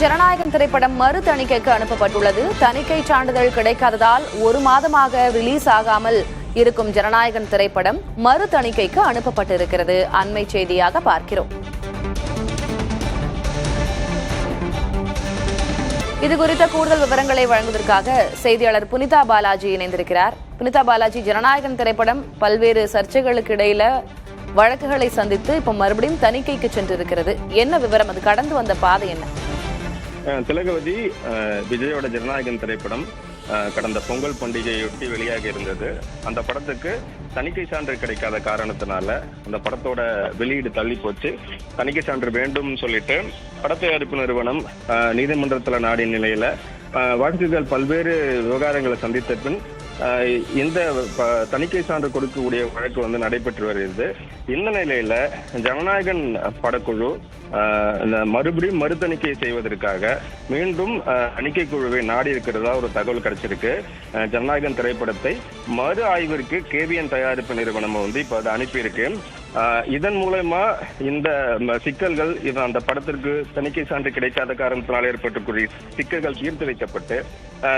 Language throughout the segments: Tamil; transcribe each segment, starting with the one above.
ஜனநாயகம் திரைப்படம் மறு தணிக்கைக்கு அனுப்பப்பட்டுள்ளது. தணிக்கை சான்றிதழ் கிடைக்காததால் 1 மாதமாக ரிலீஸ் ஆகாமல் இருக்கும் ஜனநாயகம் திரைப்படம் மறு தணிக்கைக்கு அனுப்பப்பட்டிருக்கிறது. அண்மை செய்தியாக பார்க்கிறோம். இதுகுறித்த கூடுதல் விவரங்களை வழங்குவதற்காக செய்தியாளர் புனிதா பாலாஜி இணைந்திருக்கிறார். புனிதா பாலாஜி, ஜனநாயகம் திரைப்படம் பல்வேறு சர்ச்சைகளுக்கு இடையில வழக்குகளை சந்தித்து இப்ப மறுபடியும் தணிக்கைக்கு சென்றிருக்கிறது. என்ன விவரம்? அது கடந்து வந்த பாதை என்ன? திலகவதி, விஜயோட ஜனநாயகம் திரைப்படம் கடந்த பொங்கல் பண்டிகையொட்டி வெளியாக இருந்தது. அந்த படத்துக்கு தணிக்கை சான்று கிடைக்காத காரணத்தினால அந்த படத்தோட வெளியீடு தள்ளி போச்சு. தணிக்கை சான்று வேண்டும் சொல்லிட்டு பட தயாரிப்பு நிறுவனம் நீதிமன்றத்தில் நாடிய நிலையில வழக்குகள் பல்வேறு விவகாரங்களை சந்தித்த பின் இந்த தணிக்கை சான்று கொடுக்கக்கூடிய வழக்கு நடைபெற்று வருகிறது. இந்த நிலையில ஜனநாயகன் படக்குழு மறுபடியும் மறு தணிக்கை செய்வதற்காக மீண்டும் தணிக்கை குழுவை நாடி இருக்கிறதா ஒரு தகவல் கிடைச்சிருக்கு. ஜனநாயகன் திரைப்படத்தை மறு ஆய்விற்கு கேவிஎன் தயாரிப்பு நிறுவனம் இப்ப அதை அனுப்பியிருக்கு. இதன் மூலமா இந்த சிக்கல்கள் அந்த படத்திற்கு தணிக்கை சான்று கிடைக்காத காரணத்தினால் ஏற்பட்டக்கூடிய சிக்கல்கள் தீர்த்து வைக்கப்பட்டு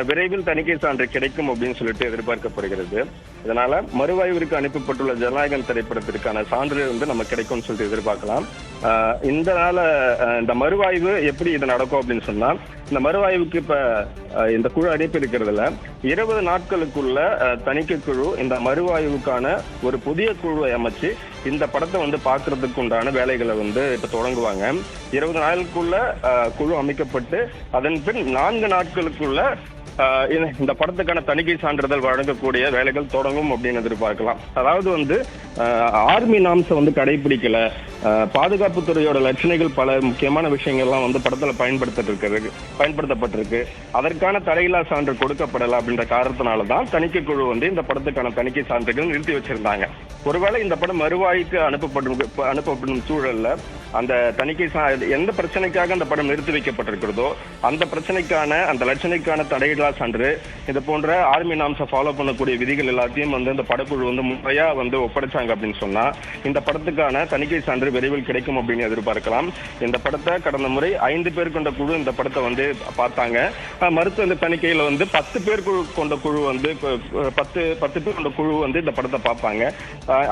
விரைவில் தணிக்கை சான்று கிடைக்கும் அப்படின்னு சொல்லிட்டு எதிர்பார்க்கப்படுகிறது. இதனால மறுவாய்விற்கு அனுப்பப்பட்டுள்ள ஜனநாயகன் திரைப்படத்திற்கான சான்று நம்ம கிடைக்கும்னு சொல்லிட்டு எதிர்பார்க்கலாம். இந்த மறுவாய்வு எப்படி இது நடக்கும் அப்படின்னு சொன்னா, இந்த மறுவாய்வுக்கு இப்ப இந்த குழு அனுப்பி இருக்கிறதுல 20 நாட்களுக்குள்ள தணிக்கை குழு இந்த மறுவாய்வுக்கான ஒரு புதிய குழுவை அமைச்சு இந்த படத்தை பாக்குறதுக்கு உண்டான வேலைகளை இப்ப தொடங்குவாங்க. 20 நாளுக்குள்ள குழு அமைக்கப்பட்டு அதன் பின் 4 நாட்களுக்குள்ள இந்த படத்துக்கான தணிக்கை சான்றிதழ் வழங்கக்கூடிய வேலைகள் தொடங்கும் அப்படின்னு எதிர்பார்க்கலாம். அதாவது ஆர்மி நாம்ஸ் கடைபிடிக்கல, பாதுகாப்புத்துறையோட லட்சணைகள் பல முக்கியமான விஷயங்கள்லாம் படத்துல பயன்படுத்தப்பட்டிருக்கு. அதற்கான தடையில்லா சான்று கொடுக்கப்படல அப்படின்ற காரணத்தினாலதான் தணிக்கை குழு இந்த படத்துக்கான தணிக்கை சான்றுகள் நிறுத்தி வச்சிருந்தாங்க. ஒருவேளை இந்த படம் மறுவாய்க்கு அனுப்பப்படும் சூழல்ல அந்த தணிக்கை எந்த பிரச்சனைக்காக அந்த படம் நிறுத்தி வைக்கப்பட்டிருக்கிறதோ அந்த பிரச்சனைக்கான அந்த லட்சணைக்கான தடையில்லா சான்று இது போன்ற ஆர்மி நாம்ஸை ஃபாலோ பண்ணக்கூடிய விதிகள் எல்லாத்தையும் இந்த படக்குழு முறையா ஒப்படைச்சாங்க அப்படின்னு சொன்னா இந்த படத்துக்கான தணிக்கை சான்று விரைவில் கிடைக்கும் அப்படின்னு எதிர்பார்க்கலாம். இந்த படத்தை கடந்த முறை 5 பேர் கொண்ட குழு இந்த படத்தை பார்த்தாங்க. மருத்துவ இந்த தணிக்கையில 10 பேர் கொண்ட குழு 10 பேர் கொண்ட குழு இந்த படத்தை பார்ப்பாங்க.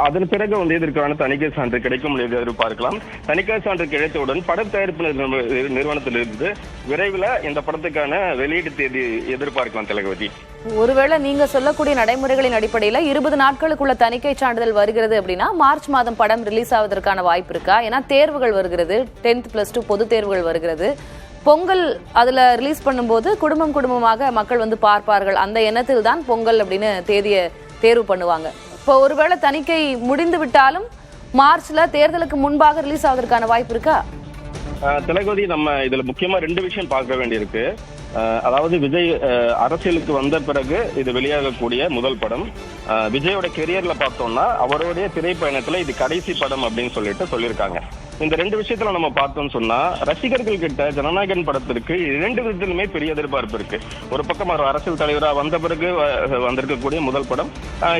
அதன் பிறகு இதற்கான தணிக்கை சான்று கிடைக்கும் எதிர்பார்க்கலாம். தணிக்கை சான்று கிடைத்தவுடன் பட தயாரிப்பு நிறுவனத்திலிருந்து விரைவில் இந்த படத்துக்கான வெளியீடு தேதி எதிர்பார்க்கலாம். திலகவதி, ஒருவேளை நீங்க சொல்லக்கூடிய நடைமுறைகளின் அடிப்படையில 20 நாட்களுக்குள்ள தணிக்கை சான்றிதழ் வருகிறது அப்படின்னா மார்ச் மாதம் படம் ரிலீஸ் ஆவதற்கான வாய்ப்பு இருக்கா? ஏன்னா தேர்வுகள் வருகிறது, 10th + 2 பொது தேர்வுகள் வருகிறது. பொங்கல் அதுல ரிலீஸ் பண்ணும்போது குடும்பமாக மக்கள் பார்ப்பார்கள். அந்த எண்ணத்தில் தான் பொங்கல் அப்படின்னு தேதியை தேர்வு பண்ணுவாங்க. இப்போ ஒருவேளை தணிக்கை முடிந்து விட்டாலும் மார்ச்ல தேர்தலுக்கு முன்பாக ரிலீஸ் ஆவதற்கான வாய்ப்பு இருக்கா? திலகவதி, நம்ம இதுல முக்கியமா 2 விஷயம் பார்க்க வேண்டியிருக்கு. அதாவது விஜய் அரசியலுக்கு வந்த பிறகு இது வெளியாகக்கூடிய முதல் படம். விஜயோட கெரியர்ல பார்த்தோம்னா அவருடைய திரைப்பயணத்துல இது கடைசி படம் அப்படின்னு சொல்லியிருக்காங்க. இந்த 2 விஷயத்துல நம்ம பார்த்தோம்னு சொன்னா ரசிகர்கள் கிட்ட ஜனநாயகன் படத்திற்கு 2 விதத்திலுமே பெரிய எதிர்பார்ப்பு இருக்கு. ஒரு பக்கம் அவர் அரசியல் தலைவராக வந்த பிறகு வந்திருக்கக்கூடிய முதல் படம்,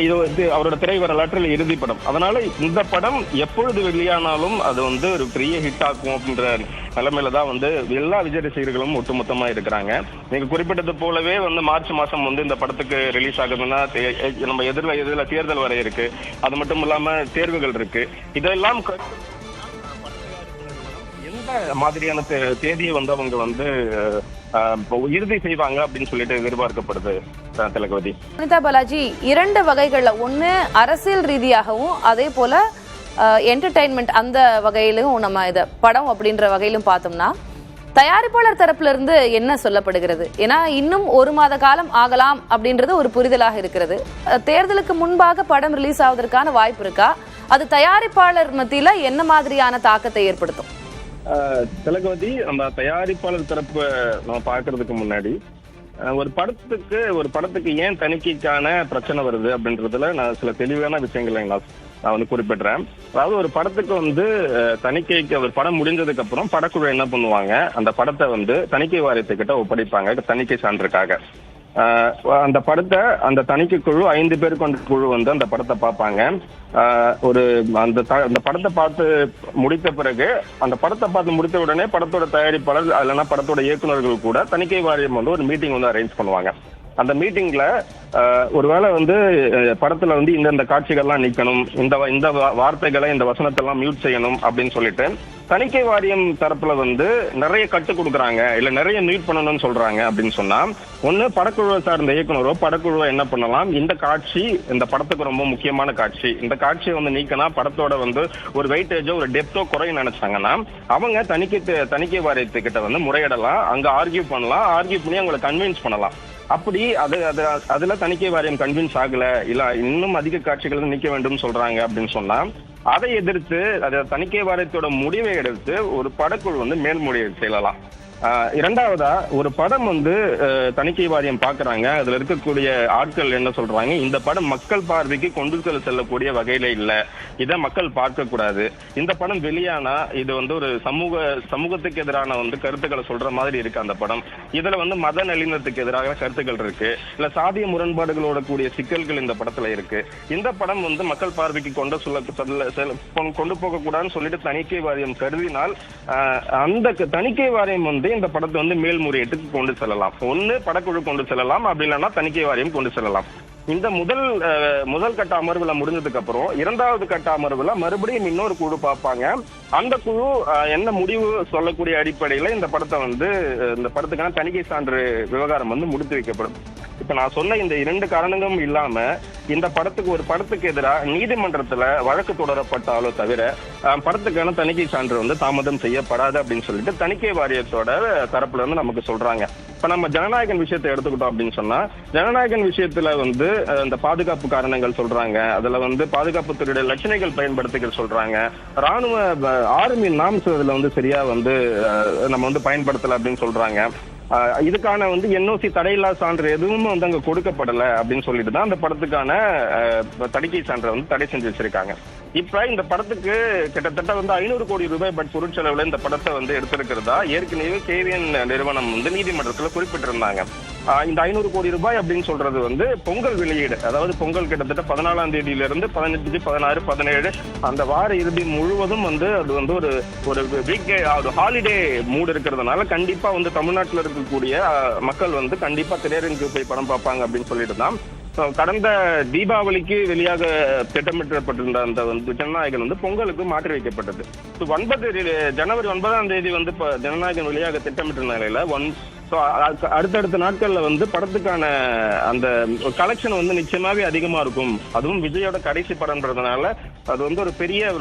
இது அவரோட திரை வரலாற்றில் இறுதி படம். அதனால இந்த படம் எப்பொழுது வெளியானாலும் அது ஒரு பெரிய ஹிட் ஆகும் அப்படின்ற நிலைமையில தான் எல்லா விஜய் ரசிகர்களும் ஒட்டுமொத்தமா இருக்கிறாங்க. நீங்க குறிப்பிட்டது போலவே மார்ச் மாசம் இந்த படத்துக்கு ரிலீஸ் ஆகுதுன்னா நம்ம எதிரில தேர்தல் வரை இருக்கு. அது மட்டும் இல்லாம தேர்வுகள் இருக்கு. இதெல்லாம் எந்த மாதிரியான தேதியை அவங்க இறுதி செய்வாங்க அப்படின்னு சொல்லிட்டு எதிர்பார்க்கப்படுது. திலகவதி, புனிதா பாலாஜி, 2 வகைகள்ல, ஒண்ணு அரசியல் ரீதியாகவும் அதே போல என்டர்டைன்மெண்ட் அந்த வகையிலும் நம்ம இத படம் அப்படின்ற வகையிலும் பார்த்தோம்னா தயாரிப்பாளர் தரப்புல இருந்து என்ன சொல்லப்படுகிறது? ஏன்னா இன்னும் 1 மாத காலம் ஆகலாம் அப்படின்றது ஒரு புரிதலாக இருக்கிறது. தேர்தலுக்கு முன்பாக படம் ரிலீஸ் ஆவதற்கான வாய்ப்பு இருக்கா? அது தயாரிப்பாளர் மத்தியில என்ன மாதிரியான தாக்கத்தை ஏற்படுத்தும்? திலகவதி, அந்த தயாரிப்பாளர் தரப்பு நம்ம பார்க்கறதுக்கு முன்னாடி ஒரு படத்துக்கு ஏன் தணிக்கைக்கான பிரச்சனை வருது அப்படின்றதுல நான் சில தெளிவான விஷயங்களை நான் குறிப்பிடுறேன். அதாவது ஒரு படத்துக்கு தணிக்கைக்கு ஒரு படம் முடிஞ்சதுக்கு அப்புறம் படக்குழு என்ன பண்ணுவாங்க, அந்த படத்தை தணிக்கை வாரியத்துக்கிட்ட ஒப்படைப்பாங்க தணிக்கை சான்றுக்காக. அந்த படத்தை அந்த தணிக்கை குழு 5 பேர் கொண்ட குழு வந்து அந்த படத்தை பார்ப்பாங்க. அந்த படத்தை பார்த்து முடித்த பிறகு அந்த படத்தை பார்த்து முடித்த உடனே படத்தோட தயாரிப்பாளர் இல்லைன்னா படத்தோட இயக்குநர்கள் கூட தணிக்கை வாரியம் வந்து ஒரு மீட்டிங் வந்து அரேஞ்ச் பண்ணுவாங்க. அந்த மீட்டிங்ல ஒருவேளை வந்து படத்துல வந்து இந்த காட்சிகள்லாம் நீக்கணும், இந்த வார்த்தைகளை இந்த வசனத்தெல்லாம் மியூட் செய்யணும் அப்படின்னு சொல்லிட்டு தணிக்கை வாரியம் தரப்புல வந்து நிறைய கட்டு கொடுக்குறாங்க, இல்ல நிறைய மியூட் பண்ணணும்னு சொல்றாங்க. அப்படின்னு சொன்னா ஒண்ணு படக்குழுவை சார்ந்த இயக்குனரோ படக்குழுவை என்ன பண்ணலாம், இந்த காட்சி இந்த படத்துக்கு ரொம்ப முக்கியமான காட்சி, இந்த காட்சியை வந்து நீக்கினா படத்தோட வந்து ஒரு வெயிட்டேஜோ ஒரு டெப்தோ குறையும் நினைச்சாங்கன்னா அவங்க தணிக்கை வாரியத்துக்கிட்ட வந்து முறையிடலாம், அங்க ஆர்கியூ பண்ணலாம், ஆர்கியூ பண்ணி அவங்களை கன்வின்ஸ் பண்ணலாம். அப்படி அதுல தணிக்கை வாரியம் கன்வின்ஸ் ஆகல, இல்ல இன்னும் அதிக காட்சிகள் நீக்க வேண்டும் சொல்றாங்க அப்படின்னு சொன்னா அதை எதிர்த்து தணிக்கை வாரியத்தோட முடிவை எடுத்து ஒரு படக்குழு வந்து மேல்முறையீடு செய்யலாம். இரண்டாவதா ஒரு படம் வந்து தணிக்கை வாரியம் பாக்குறாங்க, அதுல இருக்கக்கூடிய ஆட்கள் என்ன சொல்றாங்க, இந்த படம் மக்கள் பார்வைக்கு கொண்டு செல்லக்கூடிய வகையில இல்ல, இதை மக்கள் பார்க்க கூடாது, இந்த படம் வெளியானா இது வந்து ஒரு சமூகத்துக்கு எதிரான வந்து கருத்துக்களை சொல்ற மாதிரி இருக்கு, அந்த படம் இதுல வந்து மத நல்லிணத்துக்கு எதிராக கருத்துக்கள் இருக்கு, இல்ல சாதிய முரண்பாடுகளோட கூடிய சிக்கல்கள் இந்த படத்துல இருக்கு, இந்த படம் வந்து மக்கள் பார்வைக்கு கொண்டு போக கூடாதுன்னு சொல்லிட்டு தணிக்கை வாரியம் கருதினால் அந்த தணிக்கை வாரியம் வந்து இந்த படத்தை வந்து மேல்முறையீட்டுக்கு கொண்டு செல்லலாம். ஒண்ணு படக்குழு கொண்டு செல்லலாம், அப்படி இல்லைன்னா தணிக்கை வாரியம் கொண்டு செல்லலாம். இந்த முதல் கட்ட அமர்வுல முடிஞ்சதுக்கு அப்புறம் 2வது கட்ட அமர்வுல மறுபடியும் இன்னொரு குழு பார்ப்பாங்க. அந்த குழு என்ன முடிவு சொல்லக்கூடிய அடிப்படையில இந்த படத்துக்கான தணிக்கை சான்று விவகாரம் வந்து முடித்து வைக்கப்படும். இப்ப நான் சொன்ன இந்த 2 காரணங்களும் இல்லாம இந்த படத்துக்கு எதிராக நீதிமன்றத்துல வழக்கு தொடரப்பட்டாலோ தவிர படத்துக்கான தணிக்கை சான்று வந்து தாமதம் செய்யப்படாது அப்படின்னு சொல்லிட்டு தணிக்கை வாரியத்தோட தரப்புல இருந்து நமக்கு சொல்றாங்க. இப்ப நம்ம ஜனநாயகன் விஷயத்தை எடுத்துக்கிட்டோம் அப்படின்னு சொன்னா ஜனநாயகன் விஷயத்துல வந்து இந்த பாதுகாப்பு காரணங்கள் சொல்றாங்க, அதுல வந்து பாதுகாப்புத்துறையுடைய லட்சணைகள் பயன்படுத்திக்க சொல்றாங்க, ராணுவ ஆர்மி நாம்ஸ் இதுல வந்து சரியா வந்து நம்ம வந்து பயன்படுத்தல அப்படின்னு சொல்றாங்க. இதுக்கான வந்து என்ஓசி தடையில்லா சான்று எதுவும் வந்து அங்க கொடுக்கப்படல அப்படின்னு சொல்லிட்டு தான் அந்த படத்துக்கான தணிக்கை சான்றை வந்து தடை செஞ்சு வச்சிருக்காங்க. இப்ப இந்த படத்துக்கு கிட்டத்தட்ட வந்து 500 கோடி ரூபாய் பொருட்செலவுல இந்த படத்தை வந்து எடுத்திருக்கிறதா ஏற்கனவே கேவிஎன் நிறுவனம் வந்து நீதிமன்றத்துல குறிப்பிட்டிருந்தாங்க. இந்த 500 கோடி ரூபாய் அப்படின்னு சொல்றது வந்து பொங்கல் வெளியீடு, அதாவது பொங்கல் கிட்டத்தட்ட 14ஆம் தேதியிலிருந்து 15, 16, 17 அந்த வார இறுதி முழுவதும் வந்து அது வந்து ஒரு ஒரு ஹாலிடே மூடு இருக்கிறதுனால கண்டிப்பா வந்து தமிழ்நாட்டில் இருக்கக்கூடிய மக்கள் வந்து கண்டிப்பா திரையரங்குக்கு போய் படம் பார்ப்பாங்க அப்படின்னு சொல்லிட்டு தான் கடந்த தீபாவளிக்கு வெளியாக திட்டமிட்டப்பட்டிருந்த அந்த வந்து ஜனநாயகன் வந்து பொங்கலுக்கு மாற்றி வைக்கப்பட்டது. ஜனவரி 9ஆம் தேதி வந்து ஜனநாயகன் வெளியாக திட்டமிட்ட நிலையில அடுத்தடுத்த நாட்கள்ல வந்து படத்துக்கான அந்த கலெக்ஷன் வந்து நிச்சயமாவே அதிகமா இருக்கும். அதுவும் விஜயோட கடைசி படம்ன்றதுனால அது வந்து ஒரு பெரிய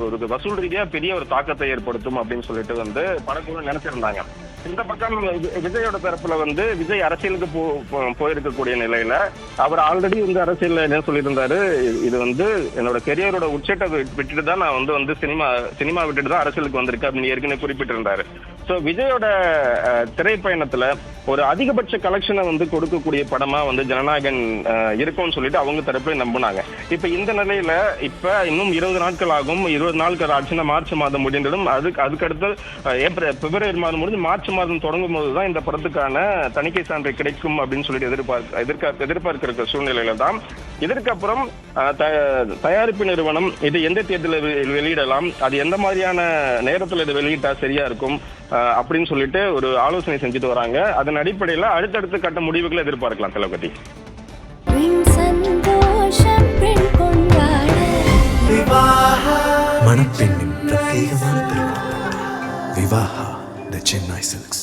ஒரு வசூல் ரீதியா பெரிய ஒரு தாக்கத்தை ஏற்படுத்தும் அப்படின்னு சொல்லிட்டு வந்து படக்குழு நினைச்சிருந்தாங்க. இந்த பக்கம் விஜயோட தரப்புல வந்து விஜய் அரசியலுக்கு போயிருக்கக்கூடிய நிலையில அவர் ஆல்ரெடி வந்து அரசியல் என்ன சொல்லியிருந்தாரு, இது வந்து என்னோட கெரியரோட உச்சத்தை விட்டுட்டு தான் நான் வந்து சினிமா விட்டுட்டு தான் அரசியலுக்கு வந்திருக்கேன் அப்படின்னு ஏற்கனவே குறிப்பிட்டிருந்தாரு. சோ விஜயோட திரைப்பயணத்துல ஒரு அதிகபட்ச கலெக்ஷனை வந்து கொடுக்கக்கூடிய படமா வந்து ஜனநாயகன் இருக்கும்னு சொல்லிட்டு அவங்க தரப்புல நம்பினாங்க. இப்ப இந்த நிலையில இப்ப இன்னும் 20 நாட்கள் ஆகும், 20 நாட்கள் ஆச்சுன்னா மார்ச் மாதம் முடிந்துடும். அதுக்கடுத்து பிப்ரவரி மாதம் முடிஞ்சு மார்ச் மாதம் தொடங்கும் போதுதான் இந்த படத்துக்கான தணிக்கை சான்று கிடைக்கும் அப்படின்னு சொல்லிட்டு எதிர்பார்க்கிற சூழ்நிலையில தான் இதற்கப்புறம் தயாரிப்பு நிறுவனம் இது எந்த தேதியில வெளியிடலாம், அது எந்த மாதிரியான நேரத்துல இது வெளியிட்டா சரியா இருக்கும் அப்படின்னு சொல்லிட்டு ஒரு ஆலோசனை செஞ்சுட்டு வராங்க. அதன் அடிப்படையில அடுத்தடுத்து கட்ட முடிவுகளை எதிர்பார்க்கலாம். தளபதி மணப்பெண்ணின் பிரத்யேகமான திருமணம் விவாஹா தி சென்னை சில்க்ஸ்.